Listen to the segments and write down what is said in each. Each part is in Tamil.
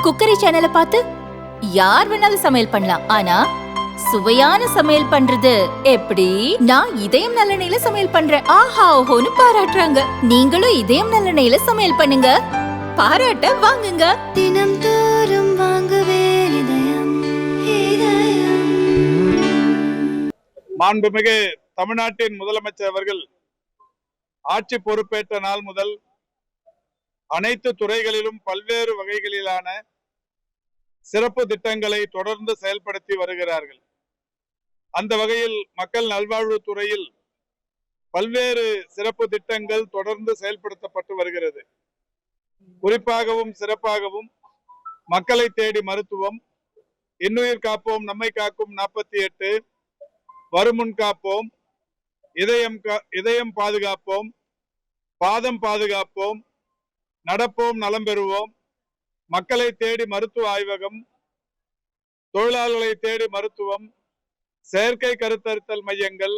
குக்கரி சேனலை பார்த்து யார் வேணாலும் சமையல் பண்ணலாம். ஆனா சுவையான சமையல் பண்றது எப்படி? நான் இதயம் நல்லெண்ணெயில சமையல் பண்றேன். ஆஹா ஓஹோன்னு பாராட்டுறாங்க. நீங்களும் இதயம் நல்லெண்ணெயில சமையல் பண்ணுங்க, பாராட்ட வாங்குங்க. தினம் தோறும் வாங்குவே இதயம் இதயம். மாண்புமிகு தமிழ்நாட்டின் முதலமைச்சர் அவர்கள் ஆட்சி பொறுப்பேற்ற நாள் முதல் அனைத்து துறைகளிலும் பல்வேறு வகைகளிலான சிறப்பு திட்டங்களை தொடர்ந்து செயல்படுத்தி வருகிறார்கள். அந்த வகையில் மக்கள் நல்வாழ்வுத் துறையில் பல்வேறு சிறப்பு திட்டங்கள் தொடர்ந்து செயல்படுத்தப்பட்டு வருகிறது. குறிப்பாகவும் சிறப்பாகவும் மக்களை தேடி மருத்துவம், இன்னுயிர் காப்போம் நம்மை காக்கும் 48, வருமுன் காப்போம், இதயம் பாதுகாப்போம், பாதம் பாதுகாப்போம், நடப்போம் நலம் பெறுவோம், மக்களை தேடி மருத்துவ ஆய்வகம், தொழிலாளர்களை தேடி மருத்துவம், செயற்கை கருத்தரித்தல் மையங்கள்,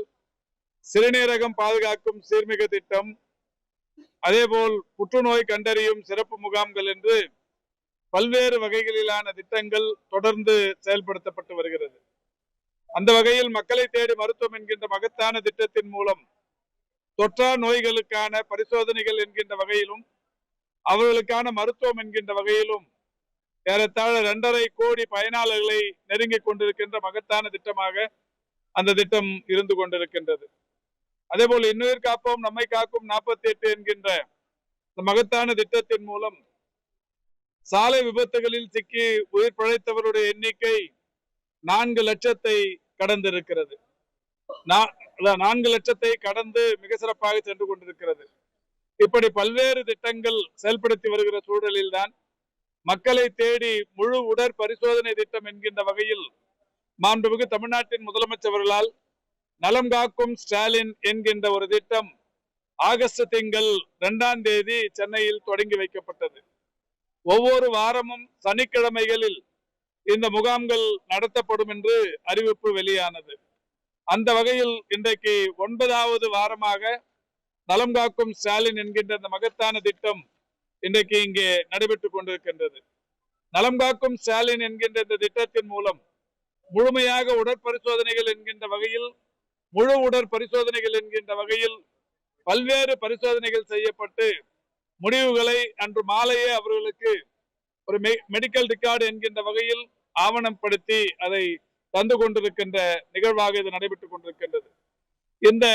சிறுநீரகம் பாதுகாக்கும் சீர்மிகு திட்டம், அதேபோல் புற்றுநோய் கண்டறியும் சிறப்பு முகாம்கள் என்று பல்வேறு வகைகளிலான திட்டங்கள் தொடர்ந்து செயல்படுத்தப்பட்டு வருகிறது. அந்த வகையில் மக்களை தேடி மருத்துவம் என்கின்ற மகத்தான திட்டத்தின் மூலம் தொற்றா நோய்களுக்கான பரிசோதனைகள் என்கின்ற வகையிலும் அவர்களுக்கான மருத்துவம் என்கின்ற வகையிலும் ஏறத்தாழ 2.5 கோடி பயனாளர்களை நெருங்கிக் கொண்டிருக்கின்ற மகத்தான திட்டமாக அந்த திட்டம் இருந்து கொண்டிருக்கின்றது. அதே போல் இன்னுயிர் காப்போம் நம்மை காக்கும் 48 என்கின்ற மகத்தான திட்டத்தின் மூலம் சாலை விபத்துகளில் சிக்கி உயிர் பிழைத்தவருடைய எண்ணிக்கை 4 லட்சத்தை கடந்திருக்கிறது. 4 லட்சத்தை கடந்து மிக சிறப்பாக சென்று கொண்டிருக்கிறது. இப்படி பல்வேறு திட்டங்கள் செயல்படுத்தி வருகிற சூழலில் தான் மக்களை தேடி முழு உடற் பரிசோதனை திட்டம் என்கின்ற வகையில் மாண்புமிகு தமிழ்நாட்டின் முதலமைச்சர்களால் நலம் காக்கும் ஸ்டாலின் என்கின்ற ஒரு திட்டம் ஆகஸ்ட் திங்கள் 2ஆம் தேதி சென்னையில் தொடங்கி வைக்கப்பட்டது. ஒவ்வொரு வாரமும் சனிக்கிழமைகளில் இந்த முகாம்கள் நடத்தப்படும் என்று அறிவிப்பு வெளியானது. அந்த வகையில் இன்றைக்கு 9வது வாரமாக நலம் காக்கும் ஸ்டாலின் என்கின்ற இந்த மகத்தான திட்டம் இன்றைக்கு இங்கே நடைபெற்றுக் கொண்டிருக்கின்றது. நலம் காக்கும் ஸ்டாலின் என்கின்ற இந்த திட்டத்தின் மூலம் முழுமையாக உடற்பரிசோதனைகள் என்கின்ற வகையில் முழு உடற்பரிசோதனைகள் என்கின்ற வகையில் பல்வேறு பரிசோதனைகள் செய்யப்பட்டு முடிவுகளை அன்று மாலையே அவர்களுக்கு ஒரு மெடிக்கல் ரெக்கார்டு என்கின்ற வகையில் ஆவணப்படுத்தி அதை தந்து கொண்டிருக்கின்ற நிகழ்வாக இது நடைபெற்றுக் கொண்டிருக்கின்றது. இந்த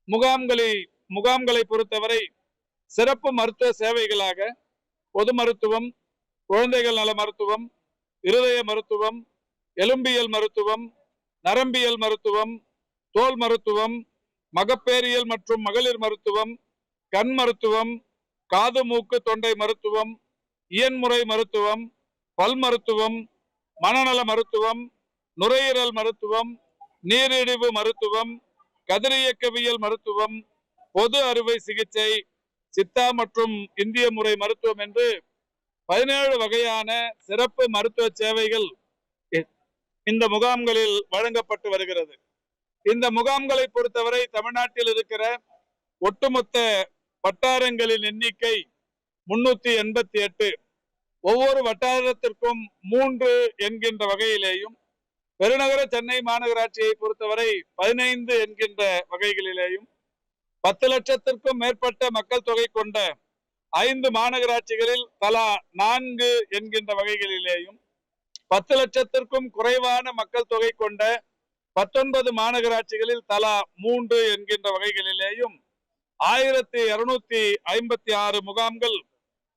முகாம்களை பொறுத்தவரை சிறப்பு மருத்துவ சேவைகளாக பொது மருத்துவம், குழந்தைகள் நல மருத்துவம், இருதய மருத்துவம், எலும்பியல் மருத்துவம், நரம்பியல் மருத்துவம், தோல் மருத்துவம், மகப்பேறியல் மற்றும் மகளிர் மருத்துவம், கண் மருத்துவம், காது மூக்கு தொண்டை மருத்துவம், இயன்முறை மருத்துவம், பல் மருத்துவம், மனநல மருத்துவம், நுரையீரல் மருத்துவம், நீரிழிவு மருத்துவம், கதிரியக்கவியல் மருத்துவம், பொது அறுவை சிகிச்சை, சித்தா மற்றும் இந்திய முறை மருத்துவம் என்று 17 வகையான சிறப்பு மருத்துவ சேவைகள் இந்த முகாம்களில் வழங்கப்பட்டு வருகிறது. இந்த முகாம்களை பொறுத்தவரை தமிழ்நாட்டில் இருக்கிற ஒட்டுமொத்த வட்டாரங்களின் எண்ணிக்கை 388. ஒவ்வொரு வட்டாரத்திற்கும் 3 என்கின்ற வகையிலேயும், பெருநகர சென்னை மாநகராட்சியை பொறுத்தவரை 15 என்கின்ற வகைகளிலேயும், 10 லட்சத்திற்கும் மேற்பட்ட மக்கள் தொகை கொண்ட 5 மாநகராட்சிகளில் தலா 4 என்கின்ற வகைகளிலேயும், 10 லட்சத்திற்கும் குறைவான மக்கள் தொகை கொண்ட 19 மாநகராட்சிகளில் தலா 3 என்கின்ற வகைகளிலேயும் 1256 முகாம்கள்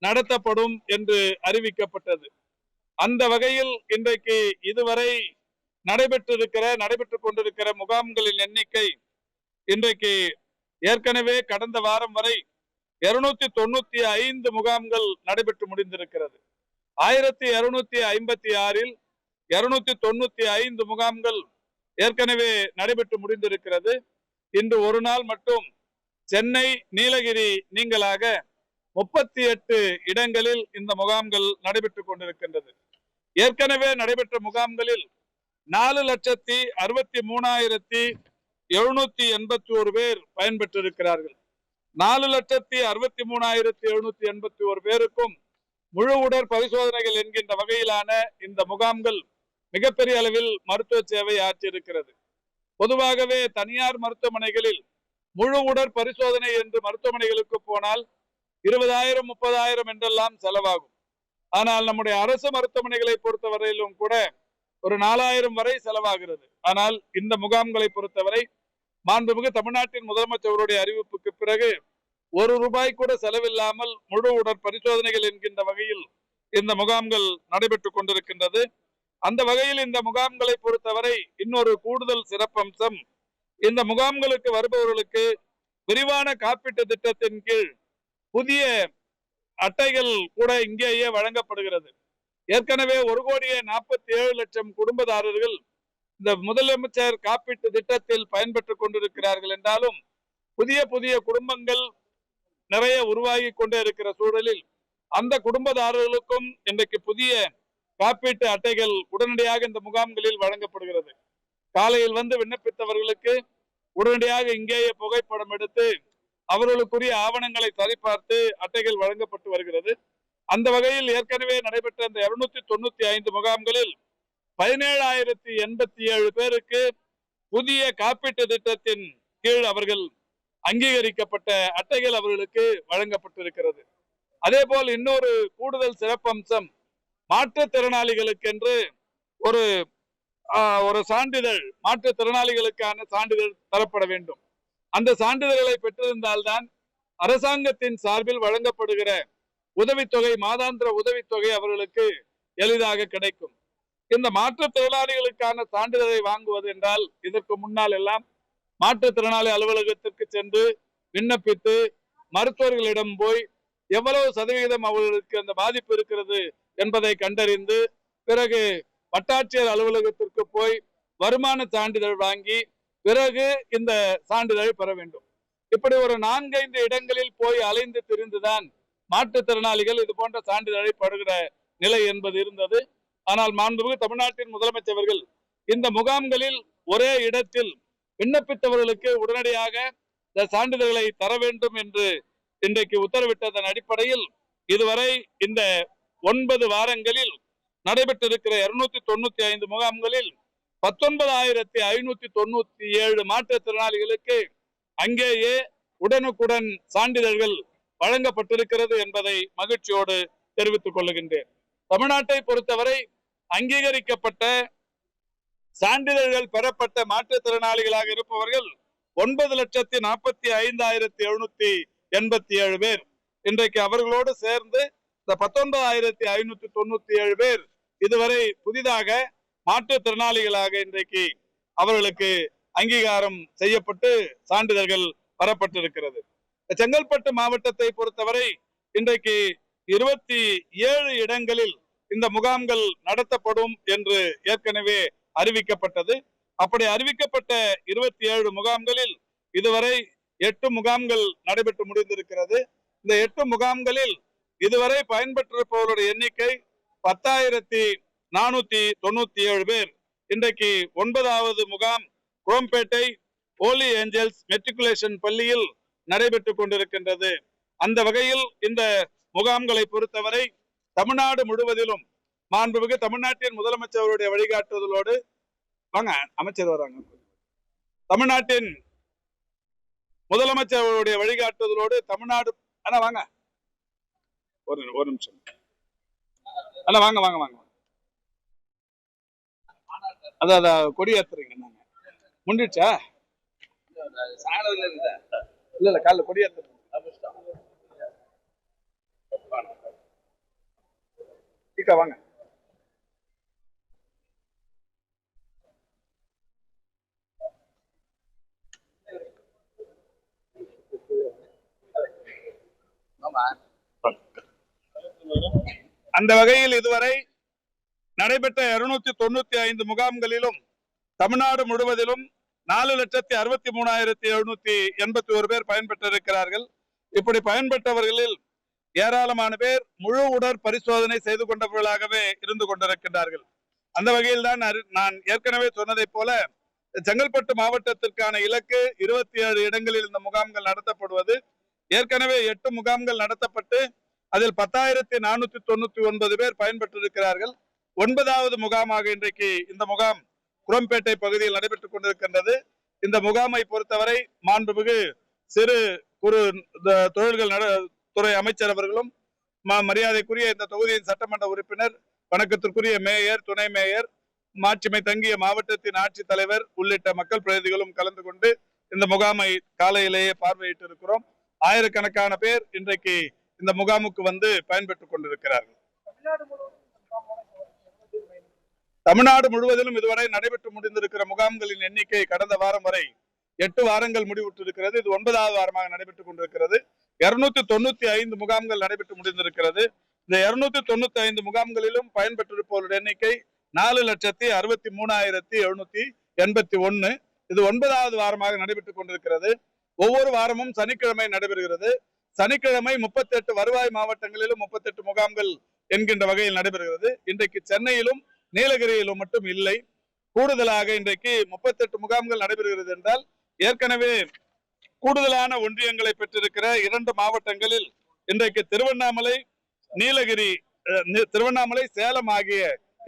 நடத்தப்படும் என்று அறிவிக்கப்பட்டது. அந்த வகையில் இன்றைக்கு இதுவரை நடைபெற்றுக் கொண்டிருக்கிற முகாம்களின் எண்ணிக்கை இன்றைக்கு ஏற்கனவே கடந்த வாரம் வரை 295 முகாம்கள் நடைபெற்று முடிந்திருக்கிறது. 1256இல் 295 முகாம்கள் ஏற்கனவே நடைபெற்று முடிந்திருக்கிறது. இன்று ஒரு நாள் மட்டும் சென்னை, நீலகிரி நீங்களாக 38 இடங்களில் இந்த முகாம்கள் நடைபெற்றுக் கொண்டிருக்கின்றது. ஏற்கனவே நடைபெற்ற முகாம்களில் 4,63,781 பேர் பயன்பெற்றிருக்கிறார்கள். 4,63,781 பேருக்கும் முழு உடற் பரிசோதனைகள் என்கின்ற வகையிலான இந்த முகாம்கள் மிகப்பெரிய அளவில் மருத்துவ சேவை ஆற்றியிருக்கிறது. பொதுவாகவே தனியார் மருத்துவமனைகளில் முழு உடற் பரிசோதனை என்று மருத்துவமனைகளுக்கு போனால் 20,000 30,000 என்றெல்லாம் செலவாகும். ஆனால் நம்முடைய அரசு மருத்துவமனைகளை பொறுத்தவரையிலும் கூட ஒரு 4,000 வரை செலவாகிறது. ஆனால் இந்த முகாம்களை பொறுத்தவரை மாண்புமிகு தமிழ்நாட்டின் முதலமைச்சருடைய அறிவிப்புக்கு பிறகு ₹1 கூட செலவில்லாமல் முழு உடற் பரிசோதனைகள் என்கின்ற வகையில் இந்த முகாம்கள் நடைபெற்றுக் கொண்டிருக்கின்றது. அந்த வகையில் இந்த முகாம்களை பொறுத்தவரை இன்னொரு கூடுதல் சிறப்பம்சம், இந்த முகாம்களுக்கு வருபவர்களுக்கு விரிவான காப்பீட்டு திட்டத்தின் கீழ் புதிய அட்டைகள் கூட இங்கேயே வழங்கப்படுகிறது. ஏற்கனவே 1,47,00,000 குடும்பதாரர்கள் இந்த முதலமைச்சர் காப்பீட்டு திட்டத்தில் பயன்பெற்றுக் கொண்டிருக்கிறார்கள் என்றாலும் புதிய புதிய குடும்பங்கள் நிறைய உருவாகி கொண்டே இருக்கிற சூழலில் அந்த குடும்பதாரர்களுக்கும் இன்றைக்கு புதிய காப்பீட்டு அட்டைகள் உடனடியாக இந்த முகாம்களில் வழங்கப்படுகிறது. காலையில் வந்து விண்ணப்பித்தவர்களுக்கு உடனடியாக இங்கேயே புகைப்படம் எடுத்து அவர்களுக்குரிய ஆவணங்களை சரிபார்த்து அட்டைகள் வழங்கப்பட்டு வருகிறது. அந்த வகையில் ஏற்கனவே நடைபெற்ற இந்த 295 முகாம்களில் 17,087 பேருக்கு புதிய காப்பீட்டு திட்டத்தின் கீழ் அவர்கள் அங்கீகரிக்கப்பட்ட அட்டைகள் அவர்களுக்கு வழங்கப்பட்டிருக்கிறது. அதே போல் இன்னொரு கூடுதல் சிறப்பம்சம், மாற்றுத்திறனாளிகளுக்கென்று ஒரு சான்றிதழ், மாற்றுத்திறனாளிகளுக்கான சான்றிதழ் தரப்பட வேண்டும். அந்த சான்றிதழ்களை பெற்றிருந்தால்தான் அரசாங்கத்தின் சார்பில் வழங்கப்படுகிற உதவித்தொகை, மாதாந்திர உதவித்தொகை அவர்களுக்கு எளிதாக கிடைக்கும். இந்த மாற்றுத்திறனாளிகளுக்கான சான்றிதழை வாங்குவது என்றால் இதற்கு முன்னால் எல்லாம் மாற்றுத்திறனாளி அலுவலகத்திற்கு சென்று விண்ணப்பித்து மருத்துவர்களிடம் போய் எவ்வளவு சதவீதம் அவர்களுக்கு அந்த பாதிப்பு இருக்கிறது என்பதை கண்டறிந்து பிறகு வட்டாட்சியர் அலுவலகத்திற்கு போய் வருமான சான்றிதழ் வாங்கி பிறகு இந்த சான்றிதழை பெற வேண்டும். இப்படி ஒரு 4-5 இடங்களில் போய் அலைந்து திரிந்துதான் மாற்றுத்திறனாளிகள் இது போன்ற சான்றிதழை பெறுகிற நிலை என்பது இருந்தது. ஆனால் மாண்புமிகு தமிழ்நாட்டின் முதலமைச்சர்கள் இந்த முகாம்களில் ஒரே இடத்தில் விண்ணப்பித்தவர்களுக்கு உடனடியாக இந்த சான்றிதழ்களை தர வேண்டும் என்று இன்றைக்கு உத்தரவிட்டதன் அடிப்படையில் இதுவரை இந்த 9 வாரங்களில் நடைபெற்றிருக்கிற 295 முகாம்களில் 19,597 மாற்றுத்திறனாளிகளுக்கு அங்கேயே உடனுக்குடன் சான்றிதழ்கள் வழங்கப்பட்டிருக்கிறது என்பதை மகிழ்ச்சியோடு தெரிவித்துக் கொள்ளுகின்றேன். தமிழ்நாட்டை பொறுத்தவரை அங்கீகரிக்கப்பட்ட சான்றிதழ்கள் பெறப்பட்ட மாற்றுத்திறனாளிகளாக இருப்பவர்கள் 9,45,787 பேர். இன்றைக்கு அவர்களோடு சேர்ந்து இந்த 19,597 பேர் இதுவரை புதிதாக மாற்றுத்திறனாளிகளாக இன்றைக்கு அவர்களுக்கு அங்கீகாரம் செய்யப்பட்டு சான்றிதழ்கள் பெறப்பட்டிருக்கிறது. செங்கல்பட்டு மாவட்டத்தை பொறுத்தவரை இன்றைக்கு 27 இடங்களில் இந்த முகாம்கள் நடத்தப்படும் என்று ஏற்கனவே அறிவிக்கப்பட்டது. அப்படி அறிவிக்கப்பட்ட 27 முகாம்களில் இதுவரை 8 முகாம்கள் நடைபெற்று முடிந்திருக்கிறது. இந்த 8 முகாம்களில் இதுவரை பயன்பெற்றிருப்பவர்களுடைய எண்ணிக்கை 10,497 பேர். இன்றைக்கு 9வது முகாம் குரோம்பேட்டை ஹோலி ஏஞ்சல்ஸ் மெட்ரிகுலேஷன் பள்ளியில் நடைபெற்றுக் கொண்டிருக்கின்றது. அந்த வகையில் இந்த முகாம்களை பொறுத்தவரை தமிழ்நாடு முழுவதிலும் மாண்புமிகு தமிழ்நாட்டின் முதலமைச்சருடைய வழிகாட்டுதலோடு வாங்க அமைச்சர் வராங்க, தமிழ்நாட்டின் முதலமைச்சருடைய வழிகாட்டுதலோடு தமிழ்நாடு அண்ணா வாங்க ஒரு நிமிஷம் அண்ணா வாங்க வாங்க வாங்க அதான் கொடியேற்றுறீங்க. நாங்க முண்டிச்சா இல்ல காலைல கொடியேற்ற வாங்க. அந்த வகையில் இதுவரை நடைபெற்ற 295 முகாம்களிலும் தமிழ்நாடு முழுவதிலும் 4,63,781 பேர் பயன்பெற்றிருக்கிறார்கள். இப்படி பயன்பெற்றவர்களில் ஏராளமான பேர் முழு உடற் பரிசோதனை செய்து கொண்டவர்களாகவே இருந்து கொண்டிருக்கின்றார்கள். அந்த வகையில் தான் நான் ஏற்கனவே சொன்னதை போல செங்கல்பட்டு மாவட்டத்திற்கான இலக்கு 27 இடங்களில் இந்த முகாம்கள் நடத்தப்படுவது. ஏற்கனவே 8 முகாம்கள் நடத்தப்பட்டு அதில் 10,499 பேர் பயன்பெற்றிருக்கிறார்கள். 9வது முகாமாக இன்றைக்கு இந்த முகாம் குரம்பேட்டை பகுதியில் நடைபெற்றுக் கொண்டிருக்கின்றது. இந்த முகாமை பொறுத்தவரை மாண்புமிகு சிறு குறு தொழில்கள் துறை அமைச்சர் அவர்களும் மரியாதைக்குரிய இந்த தொகுதியின் சட்டமன்ற உறுப்பினர், வணக்கத்திற்குரிய மேயர், துணை மேயர், மாட்சிமை தங்கிய மாவட்டத்தின் ஆட்சித் தலைவர் உள்ளிட்ட மக்கள் பிரதிநிதிகளும் கலந்து கொண்டு இந்த முகாமை காலையிலேயே பார்வையிட்டு இருக்கிறோம். ஆயிரக்கணக்கான பேர் இன்றைக்கு இந்த முகாமுக்கு வந்து பயன்பெற்றுக் கொண்டிருக்கிறார்கள். தமிழ்நாடு முழுவதிலும் இதுவரை நடைபெற்று முடிந்திருக்கிற முகாம்களின் எண்ணிக்கை கடந்த வாரம் வரை 8 வாரங்கள் முடிவுற்றிருக்கிறது. இது 9வது வாரமாக நடைபெற்றுக் கொண்டிருக்கிறது. 295 முகாம்கள் நடைபெற்று முடிந்திருக்கிறது. இந்த 295 முகாம்களிலும் பயன்பெற்றிருப்பவருடைய எண்ணிக்கை 4,63,781. இது 9வது வாரமாக நடைபெற்றுக் கொண்டிருக்கிறது. ஒவ்வொரு வாரமும் சனிக்கிழமை நடைபெறுகிறது. சனிக்கிழமை 38 வருவாய் மாவட்டங்களிலும் 38 முகாம்கள் என்கின்ற வகையில் நடைபெறுகிறது. இன்றைக்கு சென்னையிலும் நீலகிரியிலும் மட்டும் இல்லை, கூடுதலாக இன்றைக்கு 38 முகாம்கள் நடைபெறுகிறது என்றால் ஏற்கனவே கூடுதலான ஒன்றியங்களை பெற்றிருக்கிற 2 மாவட்டங்களில் இன்றைக்கு திருவண்ணாமலை, நீலகிரி, திருவண்ணாமலை, சேலம் ஆகிய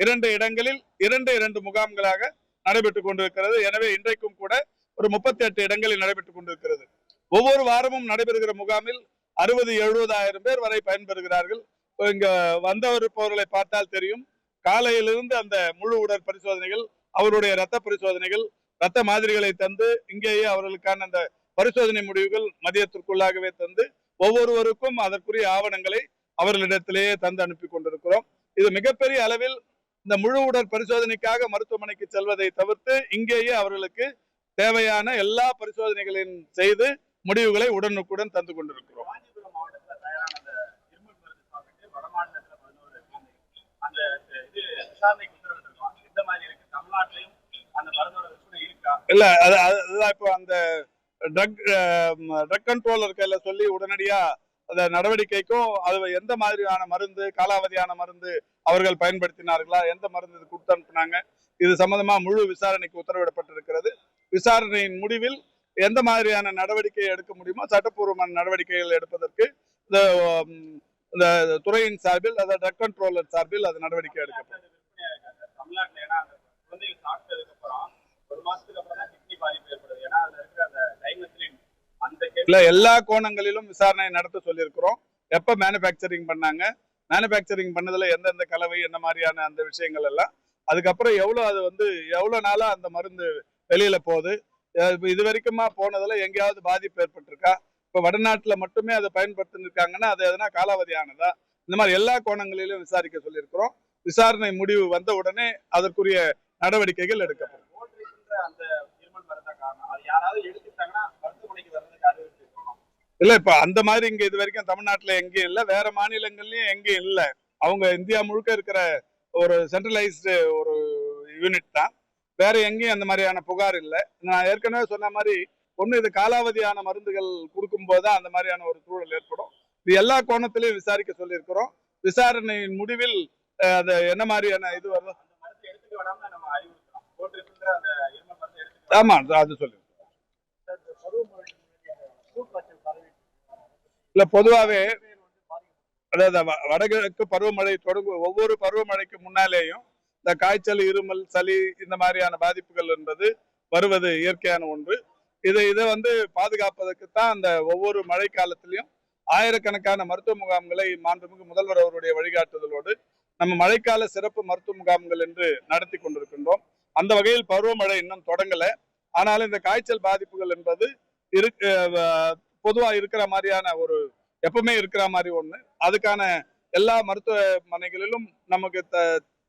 2 இடங்களில் 2 முகாம்களாக நடைபெற்றுக் கொண்டிருக்கிறது. எனவே இன்றைக்கும் கூட ஒரு 38 இடங்களில் நடைபெற்றுக் கொண்டிருக்கிறது. ஒவ்வொரு வாரமும் நடைபெறுகிற முகாமில் 60,000-70,000 பேர் வரை பயன்பெறுகிறார்கள். இங்க வந்தவர்களை பார்த்தால் தெரியும், காலையிலிருந்து அந்த முழு உடல் பரிசோதனைகள், அவருடைய ரத்த பரிசோதனைகள், ரத்த மாதிரிகளை தந்து இங்கேயே அவர்களுக்கான அந்த பரிசோதனை முடிவுகள் மதியத்திற்குள்ளாகவே தந்து ஒவ்வொருவருக்கும் அதற்குரிய ஆவணங்களை அவர்களிடத்திலேயே தந்து அனுப்பி கொண்டிருக்கிறோம். இது மிகப்பெரிய அளவில் இந்த முழு உடல் பரிசோதனைக்காக மருத்துவமனைக்கு செல்வதை தவிர்த்து இங்கேயே அவர்களுக்கு தேவையான எல்லா பரிசோதனைகளையும் செய்து முடிவுகளை உடனுக்குடன் தந்து கொண்டிருக்கிறோம். இல்ல, அதுதான் இப்போ அந்த ட்ரக் கண்ட்ரோலர் கையில சொல்லி உடனடியா அந்த நடவடிக்கைக்கும் அது எந்த மாதிரியான மருந்து, காலாவதியான மருந்து அவர்கள் பயன்படுத்தினார்களா, எந்த மருந்து கொடுத்து அனுப்புனாங்க, இது சம்பந்தமா முழு விசாரணைக்கு உத்தரவிடப்பட்டிருக்கிறது. விசாரணையின் முடிவில் எந்த மாதிரியான நடவடிக்கை எடுக்க முடியுமோ சட்டப்பூர்வமான நடவடிக்கைகள் எடுப்பதற்கு இந்த துறையின் சார்பில், அதாவது ட்ரக் கண்ட்ரோலர் சார்பில் அது நடவடிக்கை எடுக்கப்படும். இல்ல, எல்லா கோணங்களிலும் விசாரணை நடத்த சொல்லியிருக்கிறோம். எப்ப மேனுபேக்சரிங் பண்ணாங்க, மேனுபேக்சரிங் பண்ணதுல எந்தெந்த கலவை, என்ன மாதிரியான அந்த விஷயங்கள் எல்லாம், அதுக்கப்புறம் எவ்வளவு நாளா அந்த மருந்து வெளியில போகுது, இது வரைக்குமா போனதுல எங்கேயாவது பாதிப்பு ஏற்பட்டிருக்கா, இப்ப வடநாட்டுல மட்டுமே அதை பயன்படுத்திருக்காங்கன்னா அது எதனா காலாவதியானதா, இந்த மாதிரி எல்லா கோணங்களிலும் விசாரிக்க சொல்லியிருக்கிறோம். விசாரணை முடிவு வந்த உடனே அதற்குரிய நடவடிக்கைகள் எடுக்கப்படும். இல்ல, இப்ப அந்த மாதிரி இங்க இது வரைக்கும் தமிழ்நாட்டுல எங்கேயும் இல்ல, வேற மாநிலங்கள்லயும் எங்கேயும் இல்ல. அவங்க இந்தியா முழுக்க இருக்கிற ஒரு சென்ட்ரலைஸ்டு ஒரு யூனிட் தான், வேற எங்கேயும் அந்த மாதிரியான புகார் இல்லை. நான் ஏற்கனவே சொன்ன மாதிரி இது காலாவதியான மருந்துகள் கொடுக்கும் போதுதான் அந்த மாதிரியான ஒரு சூழல் ஏற்படும். இது எல்லா கோணத்திலையும் விசாரிக்க சொல்லியிருக்கிறோம். விசாரணையின் முடிவில் அது என்ன மாதிரியான இது வரும், ஆமா அது சொல்லி இல்ல. பொதுவாவே அதாவது வடகிழக்கு பருவமழை தொடங்கும் ஒவ்வொரு பருவமழைக்கு முன்னாலேயும் இந்த காய்ச்சல், இருமல், சளி இந்த மாதிரியான பாதிப்புகள் என்பது வருவது இயற்கையான ஒன்று. இதை பாதுகாப்பதற்குத்தான் அந்த ஒவ்வொரு மழை காலத்திலையும் ஆயிரக்கணக்கான மருத்துவ முகாம்களை மாண்புமிகு முதல்வர் அவருடைய வழிகாட்டுதலோடு நம்ம மழைக்கால சிறப்பு மருத்துவ முகாம்கள் என்று நடத்தி கொண்டிருக்கின்றோம். அந்த வகையில் பருவமழை இன்னும் தொடங்கல. ஆனாலும் இந்த காய்ச்சல் பாதிப்புகள் என்பது பொதுவா இருக்கிற மாதிரியான ஒரு எப்பவுமே இருக்கிற மாதிரி ஒண்ணு. அதுக்கான எல்லா மருத்துவமனைகளிலும் நமக்கு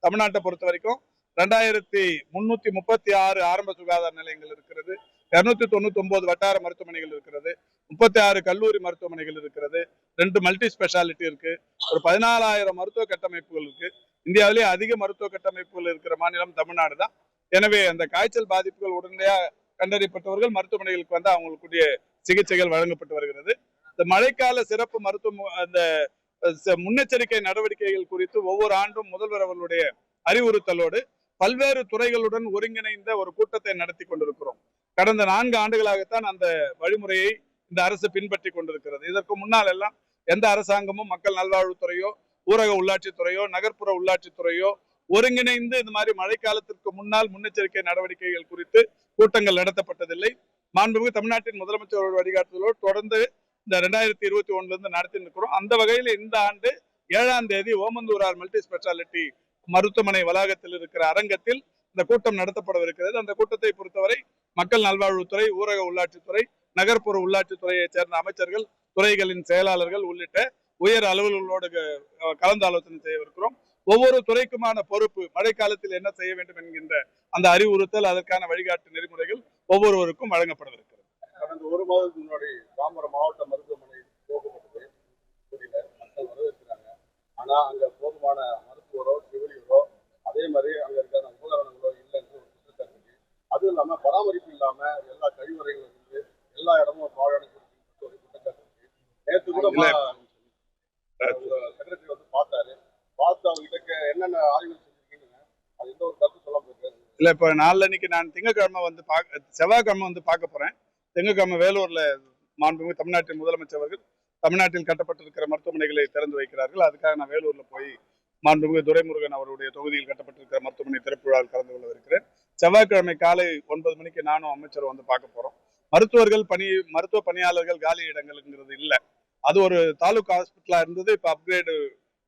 தமிழ்நாட்டை பொறுத்த வரைக்கும் 2336 ஆரம்ப சுகாதார நிலையங்கள் இருக்கிறது, 299 வட்டார மருத்துவமனைகள் இருக்கிறது, 36 கல்லூரி மருத்துவமனைகள் இருக்கிறது, 2 மல்டி ஸ்பெஷாலிட்டி இருக்கு, ஒரு 14,000 மருத்துவ கட்டமைப்புகள் இருக்கு. இந்தியாவிலேயே அதிக மருத்துவ கட்டமைப்புகள் இருக்கிற மாநிலம் தமிழ்நாடு தான். எனவே அந்த காய்ச்சல் பாதிப்புகள் உடனடியாக கண்டறியப்பட்டவர்கள் மருத்துவமனைகளுக்கு வந்து அவங்களுக்குரிய சிகிச்சைகள் வழங்கப்பட்டு வருகிறது. இந்த மழைக்கால சிறப்பு மருத்துவ அந்த முன்னெச்சரிக்கை நடவடிக்கைகள் குறித்து ஒவ்வொரு ஆண்டும் முதல்வர் அவர்களுடைய அறிவுறுத்தலோடு பல்வேறு துறைகளுடன் ஒருங்கிணைந்த ஒரு கூட்டத்தை நடத்தி கொண்டிருக்கிறோம். கடந்த 4 ஆண்டுகளாகத்தான் அந்த வழிமுறையை இந்த அரசு பின்பற்றி கொண்டிருக்கிறது. இதற்கு முன்னால் எல்லாம் எந்த அரசாங்கமும் மக்கள் நல்வாழ்வுத்துறையோ ஊரக உள்ளாட்சித்துறையோ நகர்ப்புற உள்ளாட்சித்துறையோ ஒருங்கிணைந்து இந்த மாதிரி மழைக்காலத்திற்கு முன்னால் முன்னெச்சரிக்கை நடவடிக்கைகள் குறித்து கூட்டங்கள் நடத்தப்பட்டதில்லை. மாண்புமிகு தமிழ்நாட்டின் முதலமைச்சர் வழிகாட்டுதலோடு தொடர்ந்து இந்த 2021 இருந்து நடத்தி இருக்கிறோம். அந்த வகையில் இந்த ஆண்டு 7ஆம் தேதி ஓமந்தூரார் மல்டி ஸ்பெஷாலிட்டி மருத்துவமனை வளாகத்தில் இருக்கிற அரங்கத்தில் இந்த கூட்டம் நடத்தப்படவிருக்கிறது. அந்த கூட்டத்தை பொறுத்தவரை மக்கள் நல்வாழ்வுத்துறை, ஊரக உள்ளாட்சித்துறை, நகர்ப்புற உள்ளாட்சித்துறையை சேர்ந்த அமைச்சர்கள், துறைகளின் செயலாளர்கள் உள்ளிட்ட உயர் அலுவலர்களோடு கலந்து ஆலோசனை செய்யவிருக்கிறோம். ஒவ்வொரு துறைக்குமான பொறுப்பு, மழைக்காலத்தில் என்ன செய்ய வேண்டும் என்கின்ற அந்த அறிவுறுத்தல், அதற்கான வழிகாட்டு நெறிமுறைகள் ஒவ்வொருவருக்கும் வழங்கப்படவிருக்கிறது. கடந்த ஒரு மாதத்துக்கு முன்னாடி தாம்பரம் மாவட்ட மருத்துவமனை போகப்பட்டது. மக்கள் வரவேற்கிறாங்க. ஆனா அங்க போதுமான மருத்துவரோ செவிலியரோ அதே மாதிரி அங்க இருக்கிற உபகரணங்களோ இல்லை என்று ஒரு குற்றச்சாட்டு இருக்கு. அதுவும் இல்லாம பராமரிப்பு இல்லாம எல்லா கழிவறைகளும் இருந்து எல்லா இடமும் பாழடைஞ்சு ஒரு குற்றச்சாட்டு இருக்கு. நேற்று கூட செக்ரட்டரி வந்து பார்த்தாரு. பார்த்து அவங்ககிட்ட என்னென்ன ஆய்வு செஞ்சிருக்கீங்க, அது எந்த ஒரு கருத்து சொல்ல போயிருக்காரு இல்ல. இப்ப நாளைக்கு நான் திங்கட்கிழமை வந்து செவ்வாய்க்கிழமை வந்து பார்க்க போறேன். திங்கட்கிழமை வேலூர்ல மாண்புமிகு தமிழ்நாட்டின் முதலமைச்சர் அவர்கள் தமிழ்நாட்டில் கட்டப்பட்டிருக்கிற மருத்துவமனைகளை திறந்து வைக்கிறார்கள். அதுக்காக நான் வேலூர்ல போய் மாண்புமிகு துரைமுருகன் அவருடைய தொகுதியில் கட்டப்பட்டிருக்கிற மருத்துவமனை திறப்பு விழாவில் கலந்து கொள்ளவிருக்கிறேன். செவ்வாய்க்கிழமை காலை 9 மணிக்கு நானும் அமைச்சர் வந்து பார்க்க போறோம். மருத்துவ பணியாளர்கள் காலி இடங்கள்ங்கிறது இல்லை. அது ஒரு தாலுகா ஹாஸ்பிட்டலா இருந்தது. இப்ப அப்கிரேடு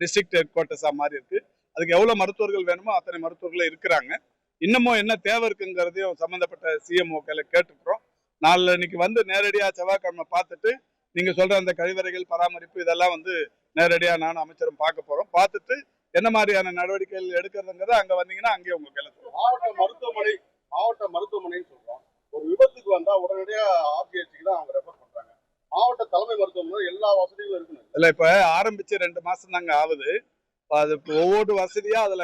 டிஸ்ட்ரிக்ட் ஹெட் குவார்ட்டர்ஸா மாறி இருக்கு. அதுக்கு எவ்வளவு மருத்துவர்கள் வேணுமோ அத்தனை மருத்துவர்கள் இருக்கிறாங்க. இன்னமும் என்ன தேவை இருக்குங்கிறதையும் சம்பந்தப்பட்ட சிஎம்ஓக்களை கேட்டுக்கிறோம். நாளைக்கு வந்து நேரடியா செவ்வாய்க்கிழமை பார்த்துட்டு நீங்க சொல்ற அந்த கழிவறைகள் பராமரிப்பு இதெல்லாம் வந்து நேரடியா நானும் அமைச்சரும் பார்க்க போறோம். பார்த்துட்டு என்ன மாதிரியான நடவடிக்கைகள் எடுக்கிறதுங்கிறத அங்க வந்தீங்கன்னா அங்கேயே உங்க கையில மாவட்ட மருத்துவமனைன்னு சொல்றோம். ஒரு விபத்துக்கு வந்தா உடனடியா ஆர்ஜிஹெச்சுக்கு தான் அவங்க ரெஃபர் பண்றாங்க. மாவட்ட தலைமை மருத்துவமனை எல்லா வசதிகளும் இருக்கணும். இல்ல, இப்ப ஆரம்பிச்சு 2 மாசம் தாங்க ஆகுது. அது ஒவ்வொரு வசதியா அதுல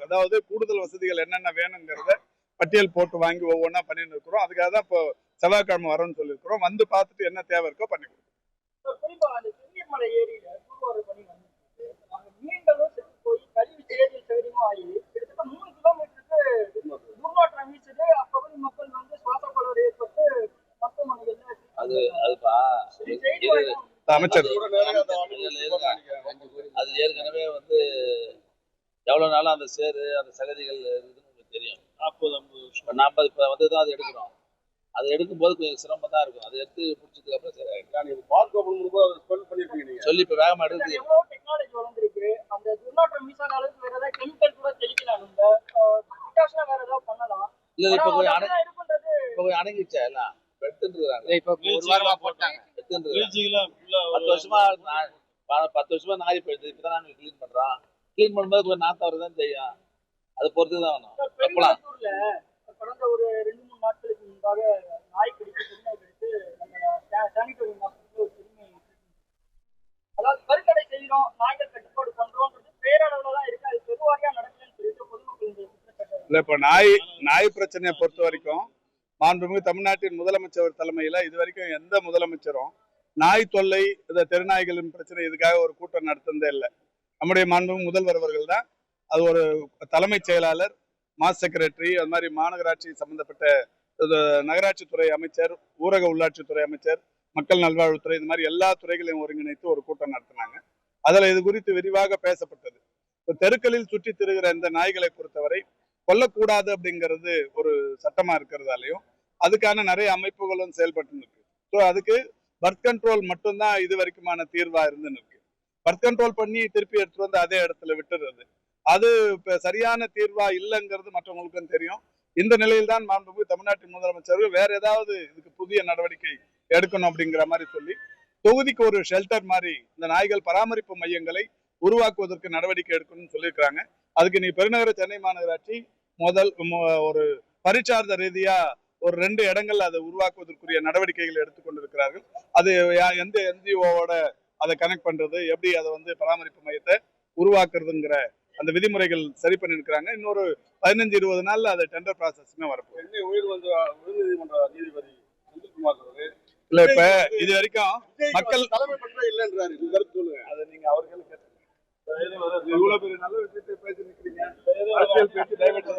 அதாவது கூடுதல் வசதிகள் என்னென்ன வேணுங்கிறத பட்டியல் போட்டு வாங்கி ஒவ்வொன்றா பண்ணிட்டு இருக்கிறோம். அதுக்காக தான் இப்போ செவ்வாய்க்கிழமை வரோம்னு சொல்லியிருக்கிறோம். வந்து பார்த்துட்டு என்ன தேவை இருக்கோ பண்ணி கொடுக்குறோம். குறிப்பா அந்த திருநீர்மலை ஏரியில தூர்வார பணி வந்துருக்கு. அங்க மீன்களும் செத்து போய் கழிவு சேரில் சேரியும் ஆகி கிட்டத்தட்ட 3 கிலோமீட்டருக்கு துர்நாற்றம் வீசுது. அப்பகுதி மக்கள் வந்து சுவாச கோளாறு ஏற்பட்டு மருத்துவமனைகள்ல அமைச்சர் அது ஏற்கனவே வந்து எவ்வளவு நாளும் அந்த சேரு அந்த சகதிகள் இருக்குதுன்னு உங்களுக்கு தெரியும். 40 இப்ப வந்து தான் அது எடுக்கிறோம். அது எடுக்கும்போது கொஞ்சம் சிரமம் தான் இருக்கும். அதை எடுத்து முடிச்சதுக்கு அப்புறம் சொல்லி இப்ப வேகமா எடுக்குது. எவ்வளவு டெக்னாலஜி வளர்ந்துருக்கு. அந்த துர்நாற்றம் வீசாத அளவுக்கு வேற ஏதாவது கெமிக்கல் கூட தெளிக்கலாம். வேற ஏதாவது பண்ணலாம். இல்ல இப்ப கொஞ்சம் அடங்கிடுச்சா எல்லாம் எடுத்துட்டு இப்ப 1 வாரமா போட்டாங்க. 10 வருஷமா நாரி போயிடுது. இப்பதான் நாங்க கிளீன் பண்றோம். கிளீன் பண்ணும்போது கொஞ்சம் நாத்தம் வரதான் செய்யும். அது பொறுத்துதான் வேணும். பெருமாத்தூர்ல கடந்த ஒரு 2-3 நாட்களுக்கு முன்பாக நாய் கடித்து திருநாய் கடித்து நம்ம சானிட்டரி ஹாஸ்பிட்டல் ஒரு திரும்பி, அதாவது கருக்கடை செய்யறோம், நாய்கள் கட்டுப்பாடு பண்றோம்ன்றது பேரளவுல தான் இருக்கு. அது பெருவாரியா நடக்கலன்னு சொல்லிட்டு பொதுமக்கள் இந்த குற்றச்சாட்டு. இல்ல, இப்ப நாய் பிரச்சனையை பொறுத்த வரைக்கும் மாண்புமிகு தமிழ்நாட்டின் முதலமைச்சர் தலைமையில இதுவரைக்கும் எந்த முதலமைச்சரும் நாய் தொல்லை, இந்த தெருநாய்களின் பிரச்சனை இதுக்காக ஒரு கூட்டம் நடத்துனதே இல்லை. நம்முடைய மாண்புமிகு முதல்வர் அவர்கள் தான் அது ஒரு தலைமைச் செயலாளர், மாஸ் செக்ரட்டரி, அது மாதிரி மாநகராட்சி சம்பந்தப்பட்ட நகராட்சித்துறை அமைச்சர், ஊரக உள்ளாட்சித்துறை அமைச்சர், மக்கள் நல்வாழ்வுத்துறை, இந்த மாதிரி எல்லா துறைகளையும் ஒருங்கிணைத்து ஒரு கூட்டம் நடத்தினாங்க. அதுல இது குறித்து விரிவாக பேசப்பட்டது. இப்போ தெருக்களில் சுற்றி திரிகிற இந்த நாய்களை பொறுத்தவரை கொல்லக்கூடாது அப்படிங்கிறது ஒரு சட்டமா இருக்கிறதாலையும் அதுக்கான நிறைய அமைப்புகளும் செயல்பட்டு இருக்கு. ஸோ அதுக்கு பர்த் கண்ட்ரோல் மட்டும்தான் இது வரைக்குமான தீர்வா இருந்துன்னு இருக்கு. பர்த் கண்ட்ரோல் பண்ணி திருப்பி எடுத்துட்டு வந்து அதே இடத்துல விட்டுறது அது இப்ப சரியான தீர்வா இல்லைங்கிறது மற்றவங்களுக்கும் தெரியும். இந்த நிலையில்தான் மாண்புமிகு தமிழ்நாட்டின் முதலமைச்சர்கள் வேற ஏதாவது இதுக்கு புதிய நடவடிக்கை எடுக்கணும் அப்படிங்கிற மாதிரி சொல்லி தொகுதிக்கு ஒரு ஷெல்டர் மாதிரி இந்த நாய்கள் பராமரிப்பு மையங்களை உருவாக்குவதற்கு நடவடிக்கை எடுக்கணும்னு சொல்லியிருக்கிறாங்க. அதுக்கு நீ பெருநகர சென்னை மாநகராட்சி ஒரு பரிச்சார்ந்த ரீதியா ஒரு 2 இடங்கள் அதை உருவாக்குவதற்குரிய நடவடிக்கைகள் எடுத்துக்கொண்டிருக்கிறார்கள். அது எந்த என்ஜிஓவோட அதை கனெக்ட் பண்றது, எப்படி அதை வந்து பராமரிப்பு மையத்தை உருவாக்குறதுங்கிற அந்த விதிமுறைகள் சரி பண்ணிருக்கிறாங்க. இன்னொரு 15-20 நாள்ல அது டெண்டர் ப்ராசஸ்மே வரப்போம். சென்னை உயர்நீதிமன்ற நீதிபதி செந்தில்குமார் இல்ல, இப்ப இது வரைக்கும் மக்கள் தலைமை பண்ற இல்லைன்றாரு. கருத்து சொல்லுங்க. அதை நீங்க அவர்களும் கேட்டு இவ்வளவு பெரிய நல்ல விஷயத்தை பேசி நிக்கிறீங்க. அரசியல் பேசி டைவர்ட்